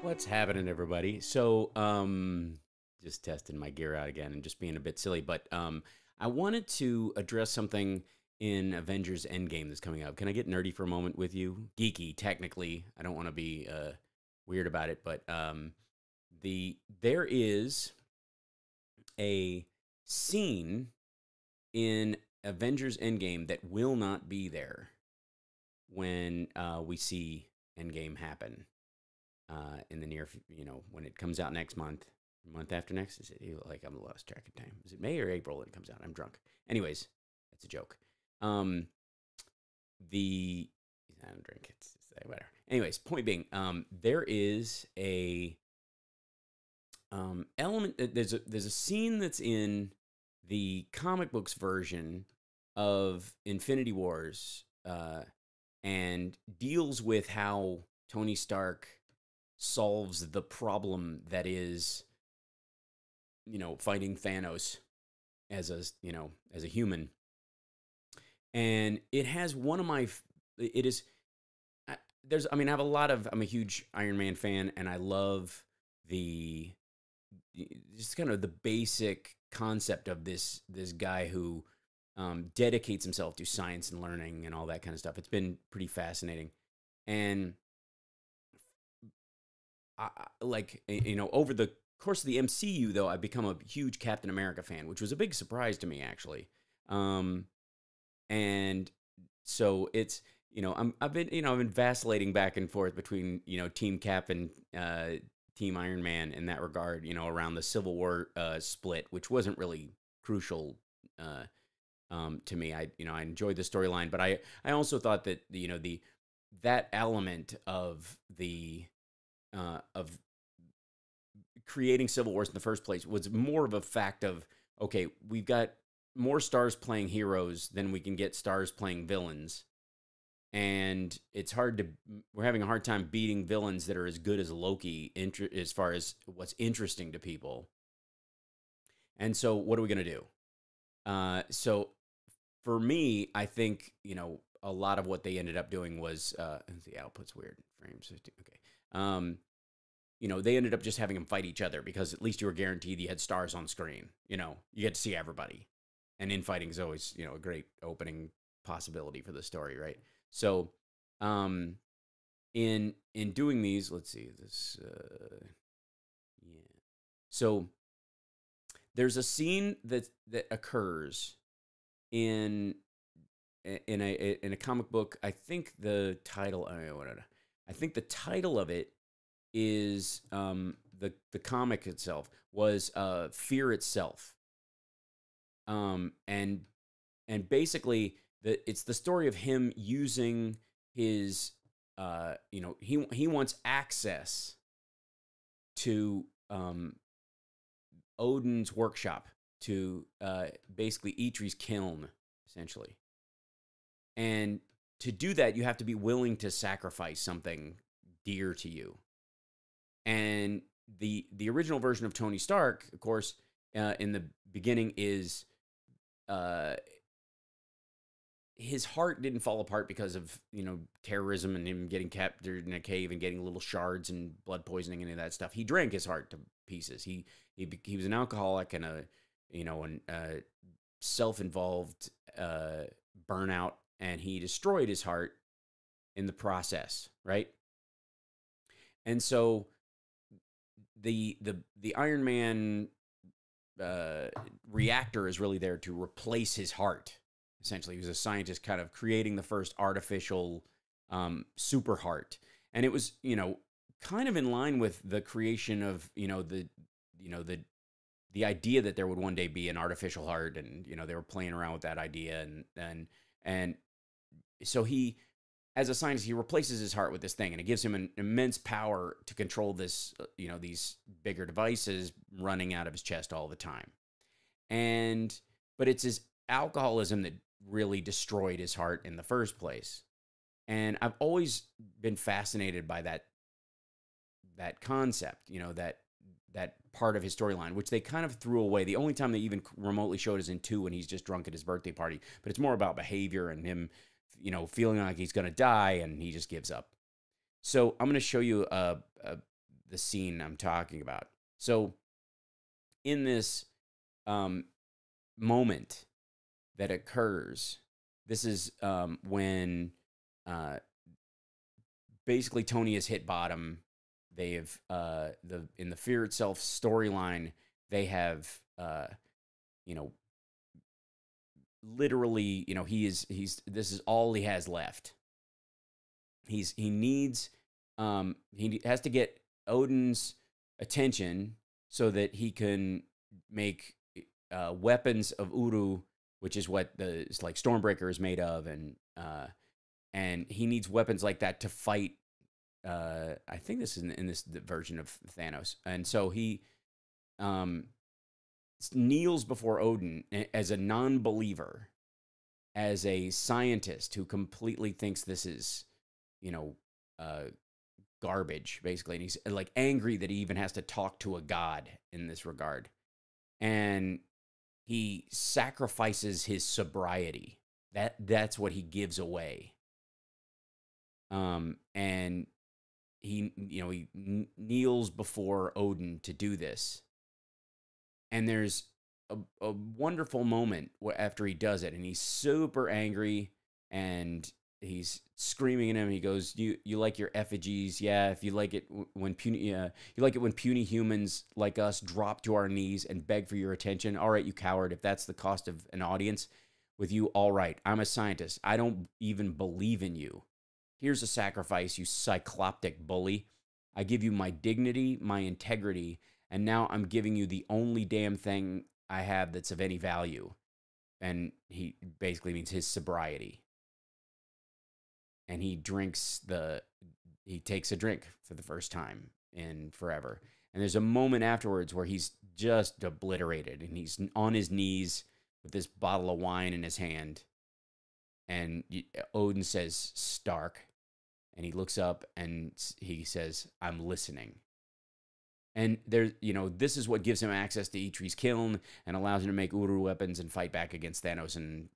What's happening, everybody? So, just testing my gear out again and just being a bit silly, but I wanted to address something in Avengers Endgame that's coming up. Can I get nerdy for a moment with you? Geeky, technically. I don't want to be weird about it, but there is a scene in Avengers Endgame that will not be there when we see Endgame happen. In the near, when it comes out next month, month after next, is it like I'm lost track of time? Is it May or April when it comes out? I'm drunk. Anyways, that's a joke. I don't drink. It's whatever. Anyways, point being, there is a element. There's a scene that's in the comic books version of Infinity Wars, and deals with how Tony Stark solves the problem that is, fighting Thanos as a human. And it has one of my, it is, I have a lot of, I'm a huge Iron Man fan, and I love just kind of the basic concept of this guy who dedicates himself to science and learning and all that kind of stuff. It's been pretty fascinating. And over the course of the MCU, though, I've become a huge Captain America fan, which was a big surprise to me, actually. And so it's, I've been vacillating back and forth between, Team Cap and Team Iron Man in that regard, around the Civil War split, which wasn't really crucial to me. I enjoyed the storyline, but I also thought that, that element of creating Civil Wars in the first place was more of a fact of, okay, we've got more stars playing heroes than we can get stars playing villains. And we're having a hard time beating villains that are as good as Loki as far as what's interesting to people. And so what are we going to do? So for me, I think, a lot of what they ended up doing was, the output's weird, frames 50, okay. They ended up just having them fight each other because at least you were guaranteed you had stars on screen. You get to see everybody. And infighting is always, a great opening possibility for the story, right? So, in doing these, let's see this. Yeah. So there's a scene that occurs in a comic book. I think the title. I think the title of it is the comic itself was Fear Itself. And basically it's the story of him using his he wants access to Odin's workshop, to basically Eitri's kiln, essentially. And to do that, you have to be willing to sacrifice something dear to you. And the original version of Tony Stark, of course, in the beginning is his heart didn't fall apart because of, terrorism and him getting captured in a cave and getting little shards and blood poisoning and any of that stuff. He drank his heart to pieces. He was an alcoholic and a self-involved burnout, and he destroyed his heart in the process, right? And so the Iron Man reactor is really there to replace his heart. Essentially, he was a scientist kind of creating the first artificial super heart. And it was, kind of in line with the creation of, the idea that there would one day be an artificial heart, and, they were playing around with that idea. And so he, as a scientist, he replaces his heart with this thing, and it gives him an immense power to control this, these bigger devices running out of his chest all the time. But it's his alcoholism that really destroyed his heart in the first place. And I've always been fascinated by that concept, that part of his storyline, which they kind of threw away. The only time they even remotely showed is in 2 when he's just drunk at his birthday party. But it's more about behavior and him, feeling like he's going to die, and he just gives up. So I'm going to show you a the scene I'm talking about. So in this moment that occurs, this is when basically Tony has hit bottom. They have in the Fear Itself storyline, they have literally, he's this is all he has left. He has to get Odin's attention so that he can make weapons of Uru, which is what the Stormbreaker is made of, and he needs weapons like that to fight. I think this is in this version of Thanos, and so he kneels before Odin as a non-believer, as a scientist who completely thinks this is, garbage, basically. And he's like angry that he even has to talk to a god in this regard. And he sacrifices his sobriety. That's what he gives away. And he kneels before Odin to do this. And there's a wonderful moment after he does it, and he's super angry, and he's screaming at him. He goes, "You like your effigies? Yeah. If you like it when puny humans like us drop to our knees and beg for your attention. All right, you coward. If that's the cost of an audience with you, all right. I'm a scientist. I don't even believe in you. Here's a sacrifice, you cycloptic bully. I give you my dignity, my integrity, and now I'm giving you the only damn thing I have that's of any value." And he basically means his sobriety. And he takes a drink for the first time in forever. And there's a moment afterwards where he's just obliterated, and he's on his knees with this bottle of wine in his hand. And Odin says, "Stark." And he looks up and he says, "I'm listening." And this is what gives him access to Eitri's kiln and allows him to make Uru weapons and fight back against Thanos and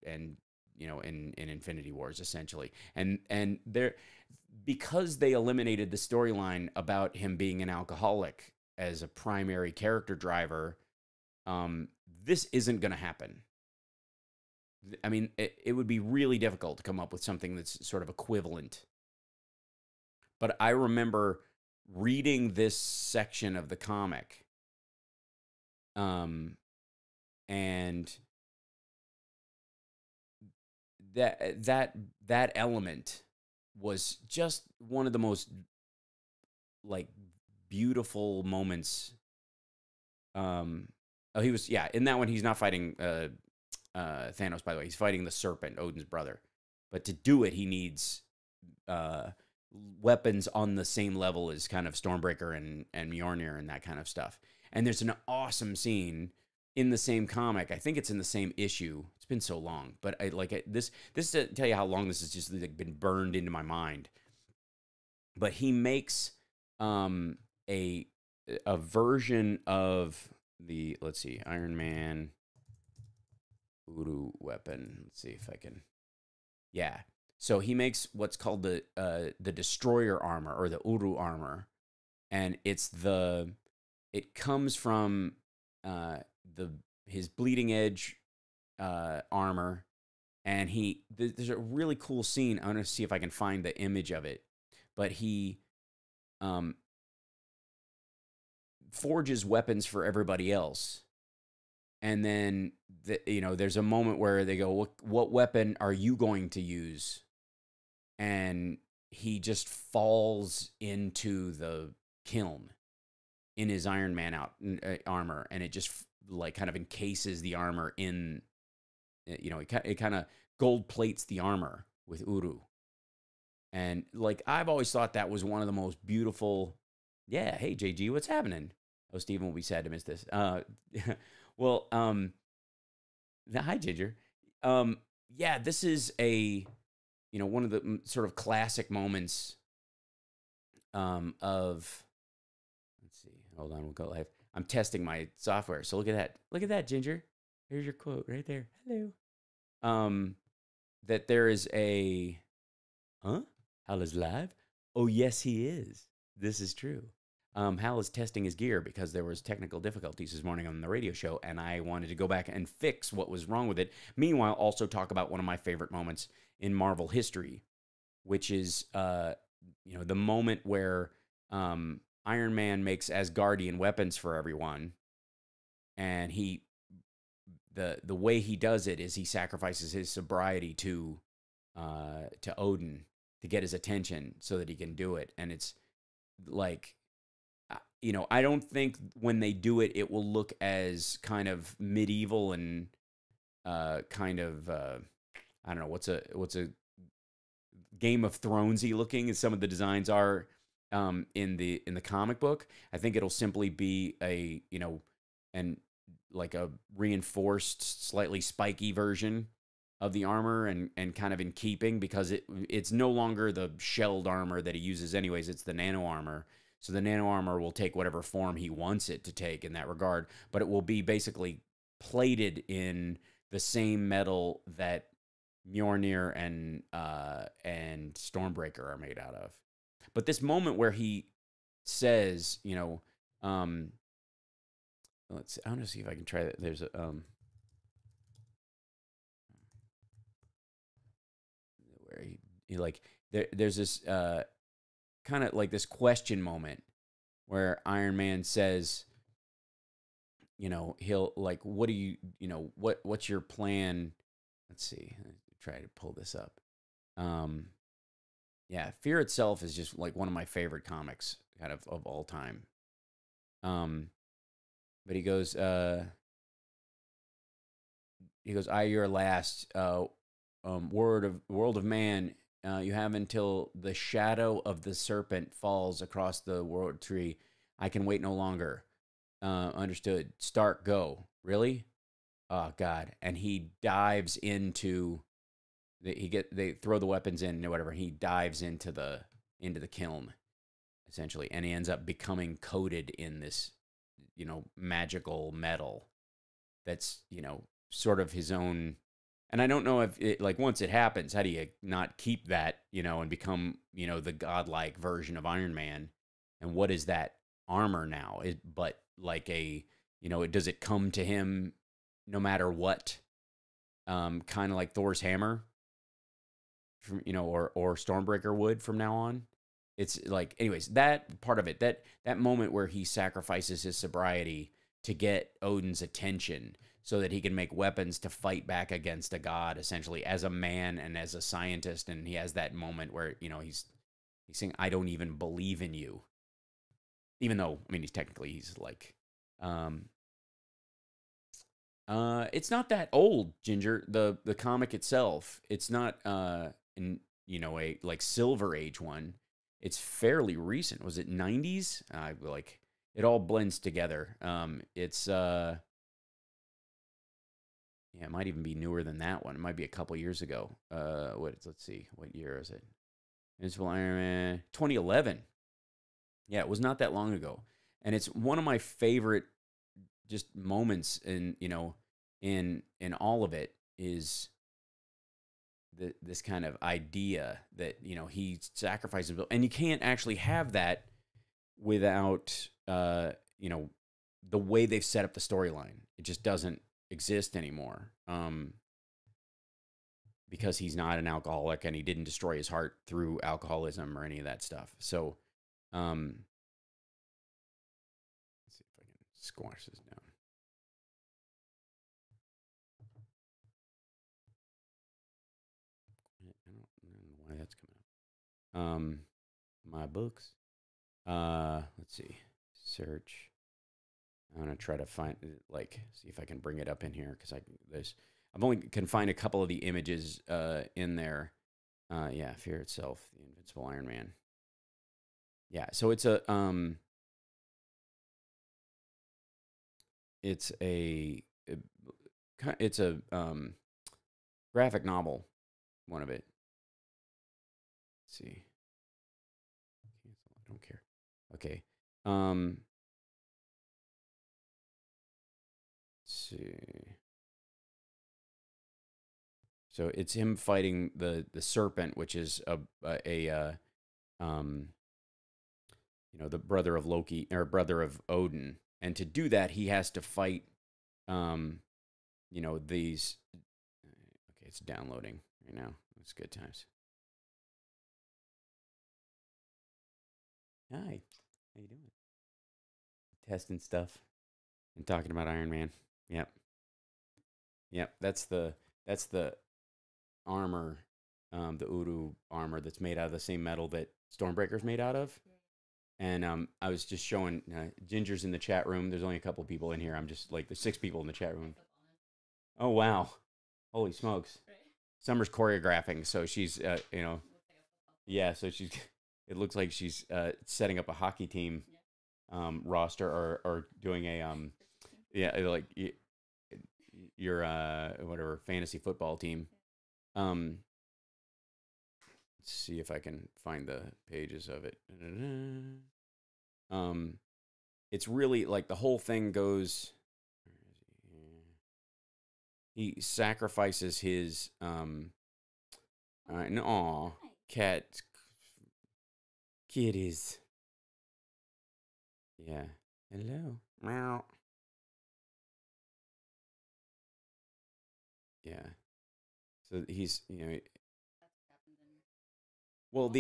in Infinity Wars, essentially. And because they eliminated the storyline about him being an alcoholic as a primary character driver, this isn't going to happen. I mean, it would be really difficult to come up with something that's sort of equivalent. But I remember reading this section of the comic, and that element was just one of the most beautiful moments. In that one he's not fighting Thanos, by the way. He's fighting the Serpent, Odin's brother. But to do it, he needs weapons on the same level as kind of Stormbreaker and Mjolnir and that kind of stuff. And there's an awesome scene in the same comic. I think it's in the same issue. It's been so long, but this to tell you how long this has just been burned into my mind. But he makes a version of the, let's see, Iron Man Uru weapon. Let's see if I can. Yeah. So he makes what's called the Destroyer armor, or the Uru armor, and it comes from his Bleeding Edge armor, and there's a really cool scene. I'm gonna see if I can find the image of it, but he forges weapons for everybody else. And then there's a moment where they go, what weapon are you going to use? And he just falls into the kiln in his Iron Man armor, and it just kind of encases the armor in, it kind of gold plates the armor with Uru. And I've always thought that was one of the most beautiful. Yeah, hey JG, what's happening? Oh, Steven will be sad to miss this. Well, hi Ginger. Yeah, this is one of the sort of classic moments of, let's see, hold on, we'll go live. I'm testing my software, so look at that, Ginger. Here's your quote right there. Hello. That there is Hal is live? Oh, yes, he is. This is true. Hal is testing his gear because there was technical difficulties this morning on the radio show, and I wanted to go back and fix what was wrong with it. Meanwhile, also talk about one of my favorite moments in Marvel history, which is, the moment where Iron Man makes Asgardian weapons for everyone, and the way he does it is he sacrifices his sobriety to Odin to get his attention so that he can do it, and it's like, I don't think when they do it, it will look as kind of medieval and kind of I don't know, what's a Game of Thronesy looking as some of the designs are in the comic book. I think it'll simply be a like a reinforced, slightly spiky version of the armor, and kind of in keeping, because it's no longer the shelled armor that he uses anyways. It's the nano armor. So the nano armor will take whatever form he wants it to take in that regard, but it will be basically plated in the same metal that Mjolnir and Stormbreaker are made out of. But this moment where he says, I want to see if I can try that. There's a where he like there's this kind of like this question moment where Iron Man says, he'll like, what do you, what's your plan? Let's see, try to pull this up. Yeah, Fear itself is just like one of my favorite comics kind of all time. But he goes, I, your last world of man, you have until the shadow of the serpent falls across the world tree. I can wait no longer. Understood. Start, go. Really? Oh God. And he dives into they throw the weapons in or whatever. He dives into the kiln, essentially, and he ends up becoming coated in this, magical metal that's, sort of his own. And I don't know if it, like, once it happens, how do you not keep that, and become, the godlike version of Iron Man? And what is that armor now? But like does it come to him no matter what? Kind of like Thor's hammer, from, or Stormbreaker would from now on. It's like, anyways, that part of it, that moment where he sacrifices his sobriety to get Odin's attention, so that he can make weapons to fight back against a god, essentially, as a man and as a scientist. And he has that moment where, he's saying, I don't even believe in you. Even though, I mean, he's like, it's not that old, Ginger, the comic itself. It's not, a like Silver Age one. It's fairly recent. Was it 90s? Like, it all blends together. It's, yeah, it might even be newer than that one. It might be a couple years ago. Let's see, what year is it? Invincible Iron Man, 2011. Yeah, it was not that long ago, and it's one of my favorite just moments in in all of it is this kind of idea that he sacrificed himself, and you can't actually have that without the way they've set up the storyline. It just doesn't exist anymore, because he's not an alcoholic, and he didn't destroy his heart through alcoholism or any of that stuff. So let's see if I can squash this down. I don't know why that's coming up. My books, let's see, search. I'm gonna try to find, like, see if I can bring it up in here, because I've only can find a couple of the images in there. Yeah, Fear itself, the Invincible Iron Man. Yeah, so it's a graphic novel, one of it. Let's see. I don't care. Okay. Let's see. So it's him fighting the serpent, which is the brother of Loki or brother of Odin. And to do that, he has to fight, these. Okay, it's downloading right now. It's good times. Hi, how you doing? Testing stuff and talking about Iron Man. Yep. That's the armor, the Uru armor that's made out of the same metal that Stormbreaker's made out of. And I was just showing Ginger's in the chat room. There's only a couple people in here. I'm just like, there's 6 people in the chat room. Oh wow, holy smokes! Summer's choreographing, so she's yeah. So she's. It looks like she's setting up a hockey team roster or doing a like your whatever fantasy football team. Let's see if I can find the pages of it. It's really like the whole thing goes. He sacrifices his cat kitties. Yeah. Hello. Meow. Yeah. So he's, well,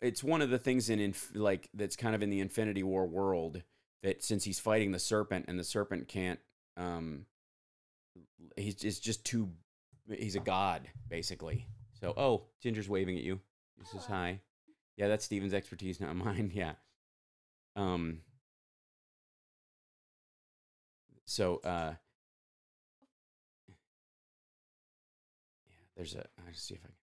it's one of the things like that's kind of in the Infinity War world that since he's fighting the serpent and the serpent can't, he's just too, he's a god basically. So, oh, Ginger's waving at you. He says hi. Yeah, that's Steven's expertise, not mine. Yeah. So, yeah, there's I'll just see if I can.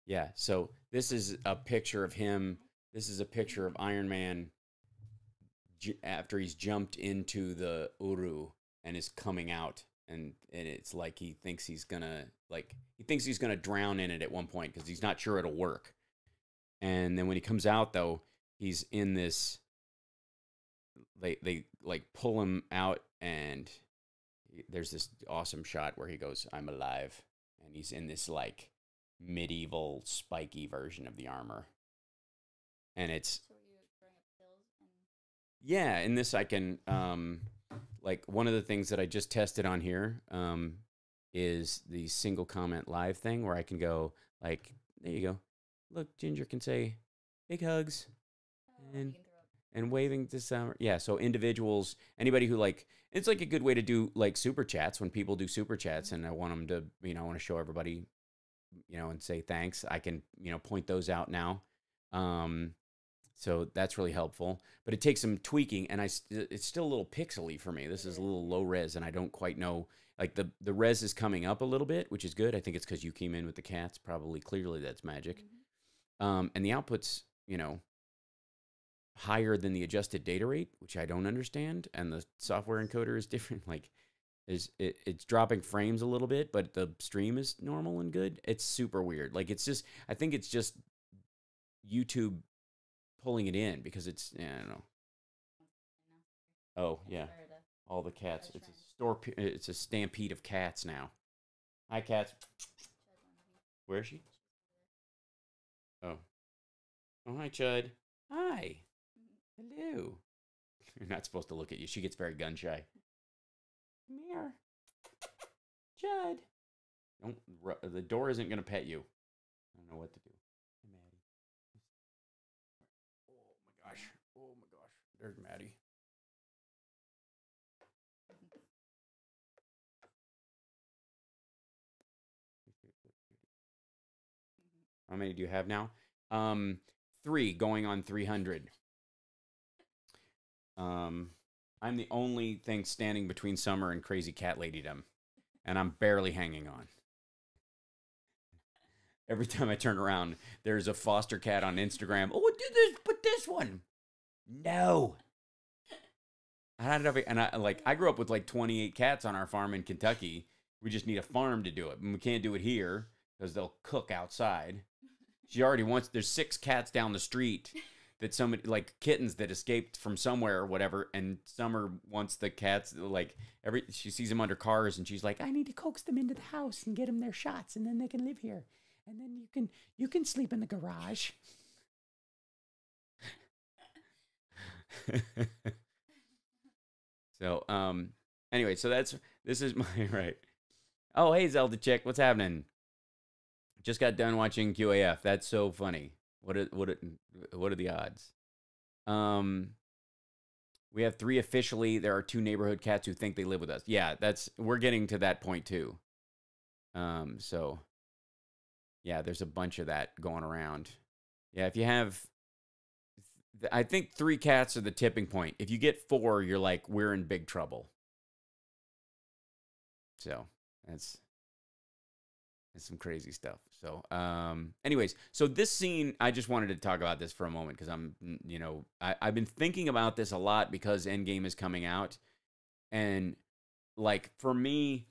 Yeah, so this is a picture of him. This is a picture of Iron Man after he's jumped into the Uru and is coming out. And it's like he thinks he's gonna drown in it at one point because he's not sure it'll work. And then when he comes out, though, he's in this. They like pull him out, and there's this awesome shot where he goes, "I'm alive," and he's in this like medieval spiky version of the armor. And it's yeah. In this, I can like one of the things that I just tested on here is the single comment live thing where I can go like, there you go. Look, Ginger can say big hugs and waving to summer. Yeah, so individuals, anybody who like, it's like a good way to do like super chats when people do super chats and I want them to, I want to show everybody, and say thanks. I can, point those out now. So that's really helpful, but it takes some tweaking, and it's still a little pixely for me. This is a little low res, and I don't quite know. Like the res is coming up a little bit, which is good. I think it's because you came in with the cats. Probably clearly that's magic. And the output's higher than the adjusted data rate, which I don't understand. And the software encoder is different. Like it's dropping frames a little bit, but the stream is normal and good. It's super weird. Like I think it's just YouTube pulling it in because it's, I don't know. Oh yeah, all the cats. It's a stampede of cats now. Hi, cats. Where is she? Oh, hi, Chud. Hi. Hello. You're not supposed to look at you. She gets very gun shy. Come here, Chud. Don't. The door isn't gonna pet you. I don't know what to do. Oh my gosh. There's Maddie. How many do you have now? 3, going on 300. I'm the only thing standing between Summer and crazy cat ladydom, and I'm barely hanging on. Every time I turn around, there's a foster cat on Instagram. Oh, do this, but this one. No. I grew up with like 28 cats on our farm in Kentucky. We just need a farm to do it. And we can't do it here because they'll cook outside. She already wants, there's 6 cats down the street that somebody, like kittens that escaped from somewhere or whatever. And Summer wants the cats, like she sees them under cars and she's like, I need to coax them into the house and get them their shots and then they can live here. and then you can sleep in the garage. So, anyway, so this is my right. Oh, hey, Zelda chick, what's happening? Just got done watching QAF. That's so funny. What are the odds? We have 3 officially. There are 2 neighborhood cats who think they live with us. Yeah, we're getting to that point too. So yeah, there's a bunch of that going around. Yeah, if you have, I think 3 cats are the tipping point. If you get 4, you're like, we're in big trouble. So that's some crazy stuff. So, anyways, so this scene, I just wanted to talk about this for a moment because I've been thinking about this a lot because Endgame is coming out. And like, for me,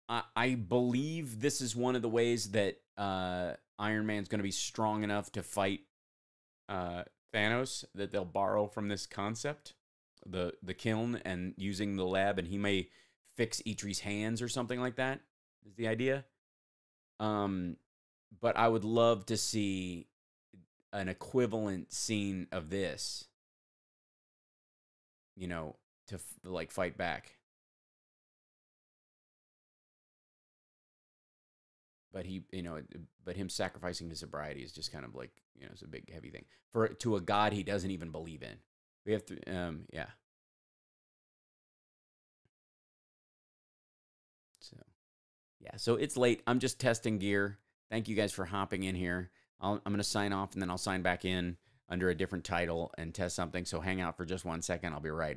I believe this is one of the ways that Iron Man's going to be strong enough to fight Thanos, that they'll borrow from this concept, the kiln, and using the lab, and he may fix Idris' hands or something like that. Is the idea. But I would love to see an equivalent scene of this, to like fight back. But but him sacrificing his sobriety is just kind of like, it's a big heavy thing to a god he doesn't even believe in. We have to, yeah. So. Yeah, so it's late. I'm just testing gear. Thank you guys for hopping in here. I'm going to sign off, and then I'll sign back in under a different title and test something. So hang out for just 1 second. I'll be right back.